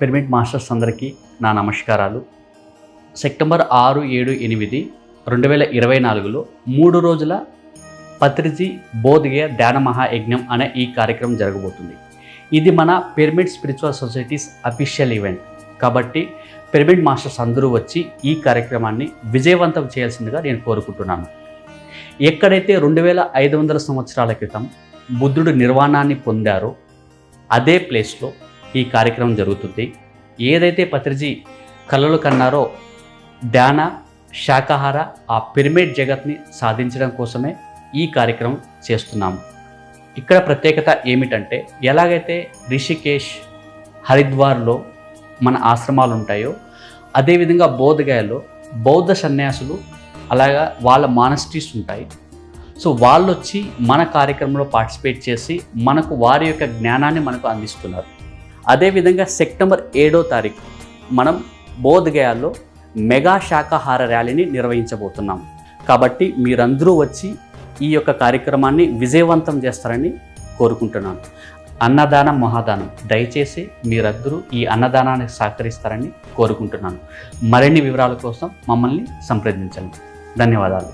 Pyramid masters అందరికీ నా నమస్కారాలు. సెప్టెంబర్ 6, 7, 8, 2024లో 3 రోజుల పత్రిజీ బోధగయ ధ్యాన మహాయజ్ఞం అనే ఈ కార్యక్రమం జరగబోతుంది. ఇది మన pyramid spiritual societies official event కాబట్టి పిరమిడ్ మాస్టర్స్ అందరూ వచ్చి ఈ కార్యక్రమాన్ని విజయవంతం చేయాల్సిందిగా నేను కోరుకుంటున్నాను. ఎక్కడైతే 2500 సంవత్సరాల క్రితం బుద్ధుడు నిర్వాణాన్ని పొందారో అదే ప్లేస్లో ఈ కార్యక్రమం జరుగుతుంది. ఏదైతే పత్రిజీ కలలు కన్నారో ధ్యాన శాకాహార ఆ పిరమిడ్ జగత్ని సాధించడం కోసమే ఈ కార్యక్రమం చేస్తున్నాము. ఇక్కడ ప్రత్యేకత ఏమిటంటే, ఎలాగైతే రిషికేశ్, హరిద్వార్లో మన ఆశ్రమాలు ఉంటాయో అదేవిధంగా బోధగయలో బౌద్ధ సన్యాసులు అలాగా వాళ్ళ మానస్ట్రీస్ ఉంటాయి. సో వాళ్ళు వచ్చి మన కార్యక్రమంలో పార్టిసిపేట్ చేసి మనకు వారి యొక్క జ్ఞానాన్ని మనకు అందిస్తున్నారు. అదేవిధంగా సెప్టెంబర్ 7వ తారీఖు మనం బోధగయాలో మెగా శాకాహార ర్యాలీని నిర్వహించబోతున్నాం. కాబట్టి మీరందరూ వచ్చి ఈ యొక్క కార్యక్రమాన్ని విజయవంతం చేస్తారని కోరుకుంటున్నాను. అన్నదానం మహాదానం, దయచేసి మీరందరూ ఈ అన్నదానానికి సహకరిస్తారని కోరుకుంటున్నాను. మరిన్ని వివరాల కోసం మమ్మల్ని సంప్రదించండి. ధన్యవాదాలు.